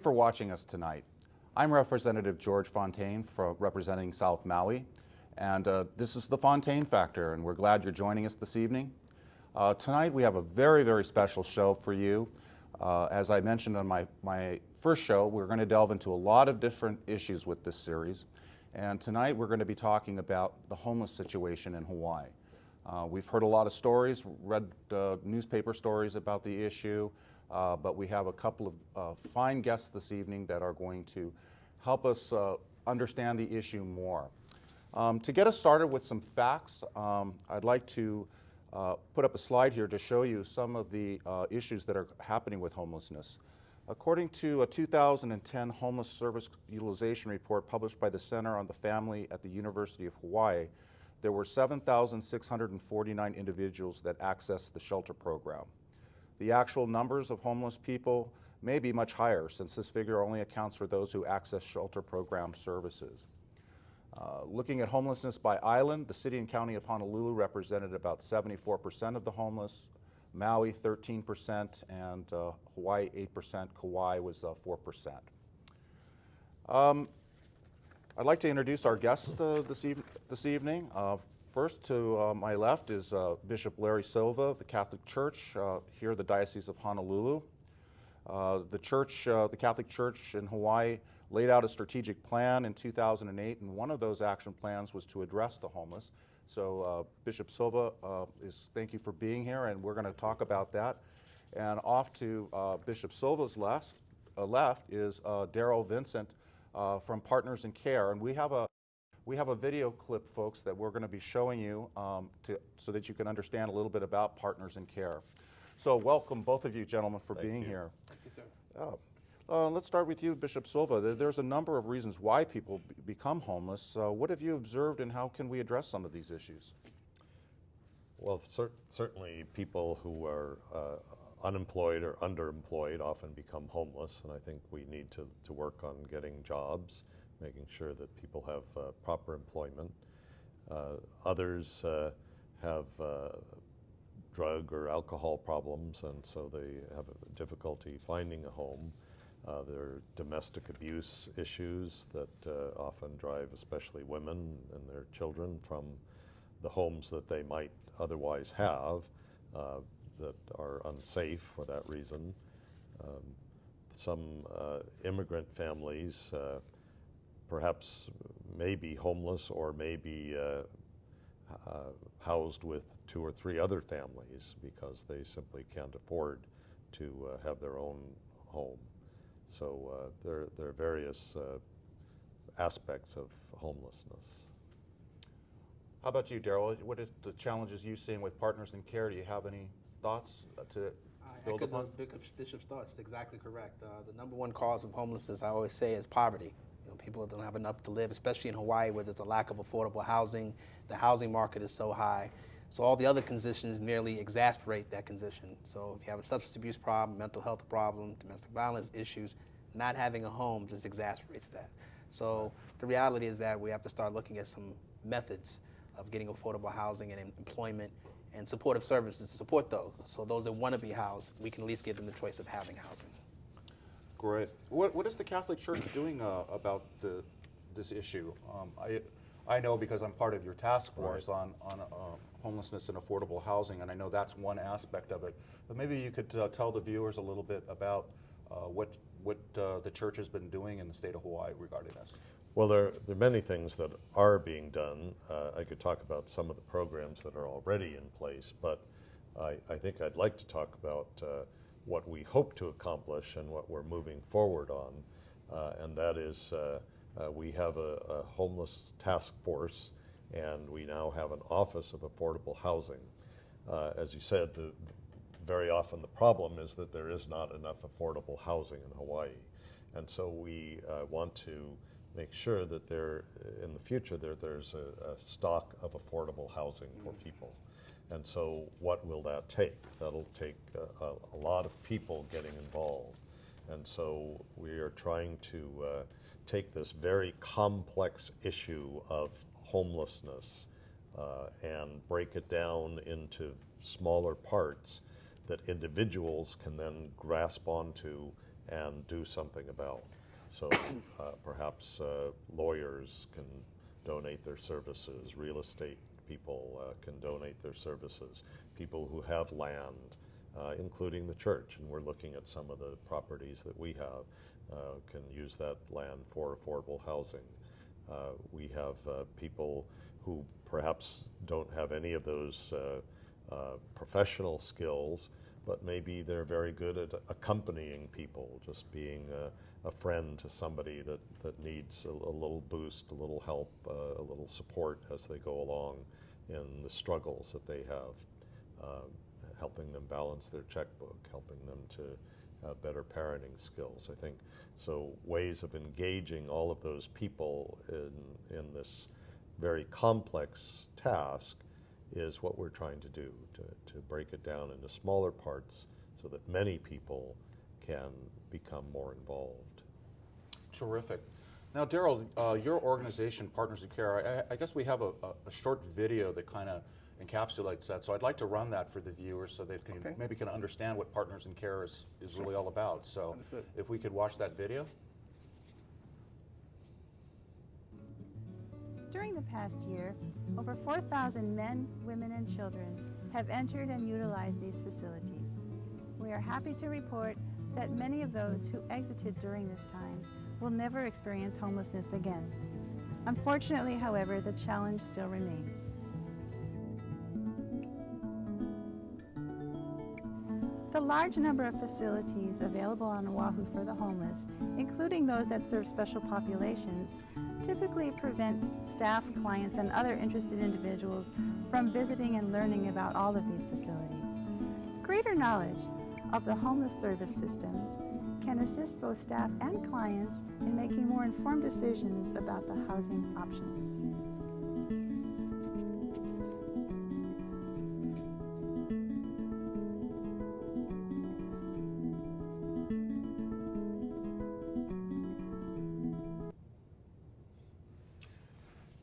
for watching us tonight. I'm Representative George Fontaine representing South Maui, and this is the Fontaine Factor, and we're glad you're joining us this evening. Tonight we have a very, very special show for you. As I mentioned on my first show, we're going to delve into a lot of different issues with this series, and tonight we're going to be talking about the homeless situation in Hawaii. We've heard a lot of stories, read newspaper stories about the issue, but we have a couple of fine guests this evening that are going to help us understand the issue more. To get us started with some facts, I'd like to put up a slide here to show you some of the issues that are happening with homelessness. According to a 2010 Homeless Service Utilization Report published by the Center on the Family at the University of Hawaii, there were 7,649 individuals that accessed the shelter program. The actual numbers of homeless people may be much higher, since this figure only accounts for those who access shelter program services. Looking at homelessness by island, the city and county of Honolulu represented about 74% of the homeless, Maui 13%, and Hawaii 8%, Kauai was 4%. I'd like to introduce our guests this evening. First, to my left is Bishop Larry Silva of the Catholic Church here at the Diocese of Honolulu. The Catholic Church in Hawaii laid out a strategic plan in 2008, and one of those action plans was to address the homeless. So Bishop Silva, thank you for being here, and we're going to talk about that. And off to Bishop Silva's left is Darryl Vincent from Partners in Care, and we have a video clip, folks, that we're going to be showing you so that you can understand a little bit about Partners in Care. So welcome, both of you gentlemen, for being here. Thank you, sir. Let's start with you, Bishop Silva. There's a number of reasons why people become homeless. What have you observed, and how can we address some of these issues? Well, certainly people who are unemployed or underemployed often become homeless, and I think we need to work on getting jobs, making sure that people have proper employment. Others have drug or alcohol problems, and so they have difficulty finding a home. There are domestic abuse issues that often drive especially women and their children from the homes that they might otherwise have that are unsafe for that reason. Some immigrant families perhaps may be homeless or may be housed with 2 or 3 other families because they simply can't afford to have their own home. So there are various aspects of homelessness. How about you, Darryl? What are the challenges you're seeing with Partners in Care? Do you have any thoughts to build upon? Bishop's thoughts. Exactly correct. The number one cause of homelessness, I always say, is poverty. People don't have enough to live, especially in Hawaii, where there's a lack of affordable housing. The housing market is so high. So all the other conditions merely exacerbate that condition. So if you have a substance abuse problem, mental health problem, domestic violence issues, not having a home just exacerbates that. So the reality is that we have to start looking at some methods of getting affordable housing and employment and supportive services to support those. So those that want to be housed, we can at least give them the choice of having housing. Great. What is the Catholic Church doing about this issue? I know because I'm part of your task force on homelessness and affordable housing, and I know that's one aspect of it. But maybe you could tell the viewers a little bit about what the church has been doing in the state of Hawaii regarding this. Well, there are many things that are being done. I could talk about some of the programs that are already in place, but I think I'd like to talk about what we hope to accomplish and what we're moving forward on, and that is we have a homeless task force, and we now have an Office of Affordable Housing. As you said, very often the problem is that there is not enough affordable housing in Hawaii, and so we want to make sure that in the future there's a stock of affordable housing for people. And so what will that take? That'll take a lot of people getting involved. And so we are trying to take this very complex issue of homelessness and break it down into smaller parts that individuals can then grasp onto and do something about. So perhaps lawyers can donate their services, real estate people can donate their services, people who have land, including the church, and we're looking at some of the properties that we have, can use that land for affordable housing. We have people who perhaps don't have any of those professional skills, but maybe they're very good at accompanying people, just being a friend to somebody that needs a little boost, a little help, a little support as they go along in the struggles that they have, helping them balance their checkbook, helping them to have better parenting skills. I think so. Ways of engaging all of those people in this very complex task is what we're trying to do, to break it down into smaller parts so that many people can become more involved. Terrific. Now, Darryl, your organization, Partners in Care, I guess we have a short video that kind of encapsulates that. So I'd like to run that for the viewers so they can maybe can understand what Partners in Care is really all about. So if we could watch that video. During the past year, over 4,000 men, women, and children have entered and utilized these facilities. We are happy to report that many of those who exited during this time will never experience homelessness again. Unfortunately, however, the challenge still remains. The large number of facilities available on Oahu for the homeless, including those that serve special populations, typically prevent staff, clients, and other interested individuals from visiting and learning about all of these facilities. Greater knowledge of the homeless service system can assist both staff and clients in making more informed decisions about the housing options.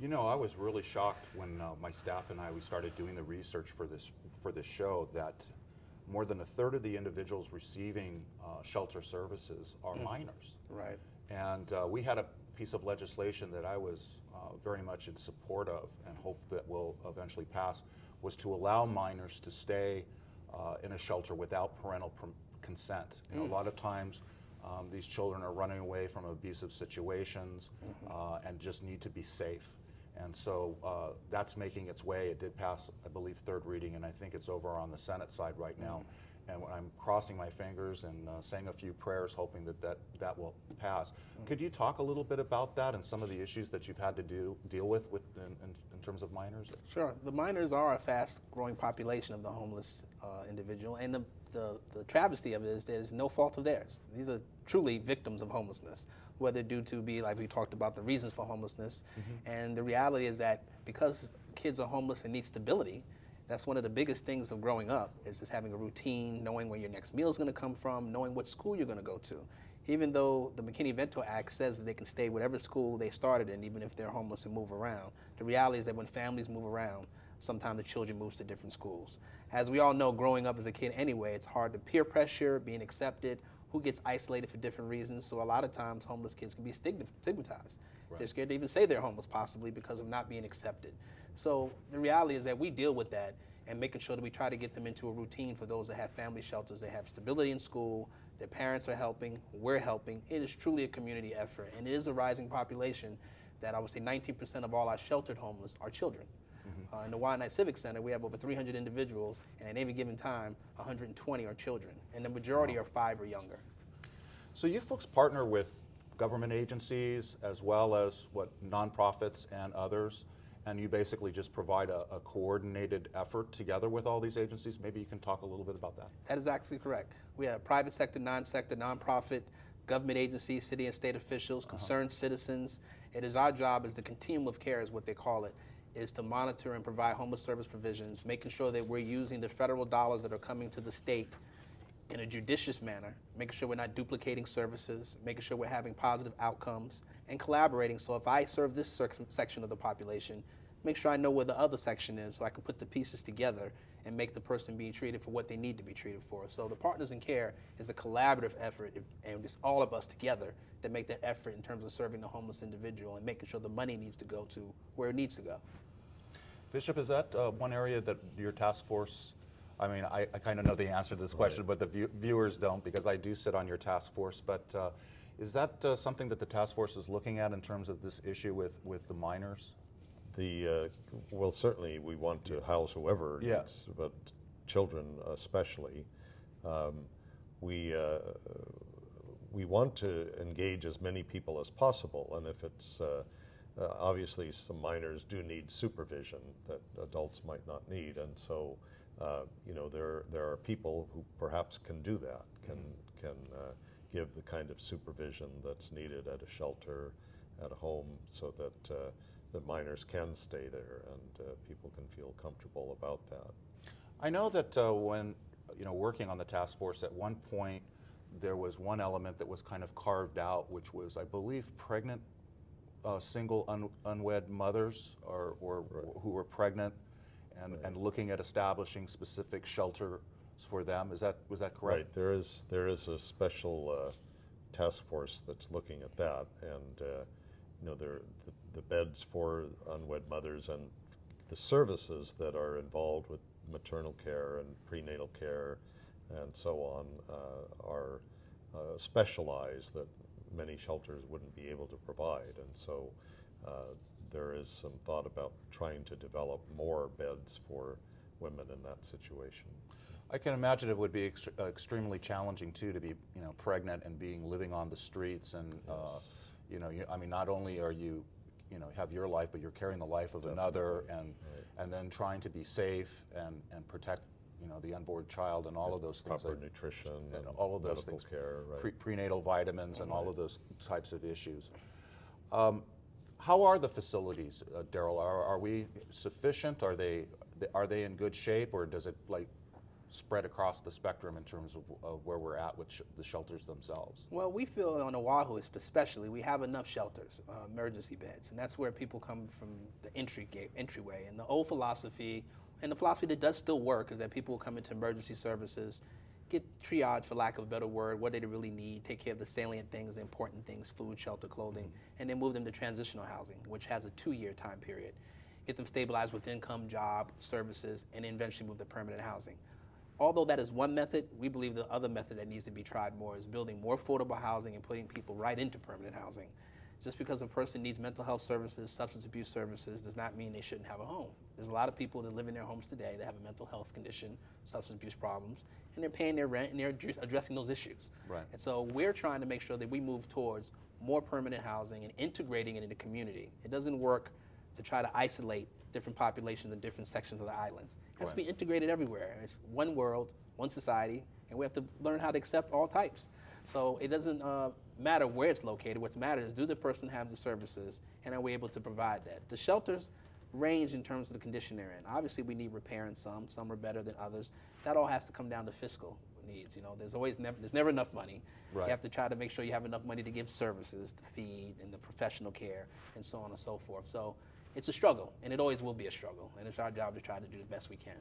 You know, I was really shocked when my staff and we started doing the research for this show that more than a third of the individuals receiving shelter services are minors. Right. And we had a piece of legislation that I was very much in support of and hope that will eventually pass, was to allow minors to stay in a shelter without parental consent. You know, a lot of times these children are running away from abusive situations and just need to be safe. And so that's making its way. It did pass, I believe, third reading, and I think it's over on the Senate side right now. And I'm crossing my fingers and saying a few prayers, hoping that will pass. Could you talk a little bit about that and some of the issues that you've had to deal with in terms of minors? Sure. The minors are a fast-growing population of the homeless individual, and the travesty of it is there's no fault of theirs. These are truly victims of homelessness, whether due to be, like we talked about, the reasons for homelessness. And the reality is that because kids are homeless and need stability, that's one of the biggest things of growing up, is just having a routine, knowing where your next meal is going to come from, knowing what school you're going to go to. Even though the McKinney-Vento Act says that they can stay whatever school they started in, even if they're homeless, and move around, the reality is that when families move around, sometimes the children move to different schools. As we all know, growing up as a kid anyway, it's hard to peer pressure, being accepted, who gets isolated for different reasons. So a lot of times homeless kids can be stigmatized. Right. They're scared to even say they're homeless, possibly because of not being accepted. So the reality is that we deal with that and making sure that we try to get them into a routine. For those that have family shelters, they have stability in school, their parents are helping, we're helping. It is truly a community effort, and it is a rising population that I would say 19% of all our sheltered homeless are children. In the Waianae Civic Center, we have over 300 individuals, and at any given time, 120 are children, and the majority are 5 or younger. So you folks partner with government agencies as well as nonprofits and others, and you basically just provide a coordinated effort together with all these agencies. Maybe you can talk a little bit about that. That is actually correct. We have private sector, non-sector, nonprofit, government agencies, city and state officials, concerned citizens. It is our job as the continuum of care, is what they call it, is to monitor and provide homeless service provisions, making sure that we're using the federal dollars that are coming to the state in a judicious manner, making sure we're not duplicating services, making sure we're having positive outcomes, and collaborating. So if I serve this section of the population, make sure I know where the other section is so I can put the pieces together and make the person being treated for what they need to be treated for. So the Partners in Care is a collaborative effort, and it's all of us together that make that effort in terms of serving the homeless individual and making sure the money needs to go to where it needs to go. Bishop, is that one area that your task force, I mean, I kind of know the answer to this question, but the viewers don't, because I do sit on your task force, but is that something that the task force is looking at in terms of this issue with the minors? Well, certainly we want to house whoever needs, but children especially. We want to engage as many people as possible, and if it's obviously some minors do need supervision that adults might not need, and so you know, there are people who perhaps can do that, can give the kind of supervision that's needed at a shelter, at a home, so that the minors can stay there and people can feel comfortable about that. I know that when working on the task force, at one point there was one element that was kind of carved out, which was, I believe, pregnant single unwed mothers or who were pregnant, and looking at establishing specific shelters for them. Was that correct? Right. There is a special task force that's looking at that, and you know, the beds for unwed mothers and the services that are involved with maternal care and prenatal care and so on are specialized that many shelters wouldn't be able to provide, and so there is some thought about trying to develop more beds for women in that situation. I can imagine it would be extremely challenging too to be pregnant and living on the streets, and I mean, not only are you have your life, but you're carrying the life of another, and then trying to be safe and protect the unborn child and all of those things. Proper nutrition and all of those things. Care, right. Prenatal vitamins and all of those types of issues. How are the facilities, Darryl? Are we sufficient? Are they in good shape, or does it spread across the spectrum in terms of where we're at with the shelters themselves? Well, we feel on Oahu especially, we have enough shelters, emergency beds, and that's where people come from the entryway. And the old philosophy, and the philosophy that does still work, is that people will come into emergency services, get triaged, for lack of a better word, what they really need, take care of the salient things, the important things, food, shelter, clothing, and then move them to transitional housing, which has a 2-year time period. Get them stabilized with income, job, services, and then eventually move to permanent housing. Although that is one method, we believe the other method that needs to be tried more is building more affordable housing and putting people right into permanent housing. Just because a person needs mental health services, substance abuse services, does not mean they shouldn't have a home. There's a lot of people that live in their homes today that have a mental health condition, substance abuse problems, and they're paying their rent and they're addressing those issues. Right. And so we're trying to make sure that we move towards more permanent housing and integrating it in the community. It doesn't work to try to isolate different populations in different sections of the islands. It has to be integrated everywhere. It's one world, one society, and we have to learn how to accept all types. So it doesn't matter where it's located. What matters is, do the person have the services, and are we able to provide that? The shelters range in terms of the condition they're in. Obviously, we need repair in some are better than others. That all has to come down to fiscal needs. There's never enough money. Right. You have to try to make sure you have enough money to give services, to feed, and the professional care, and so on and so forth. So it's a struggle, and it always will be a struggle, and it's our job to try to do the best we can.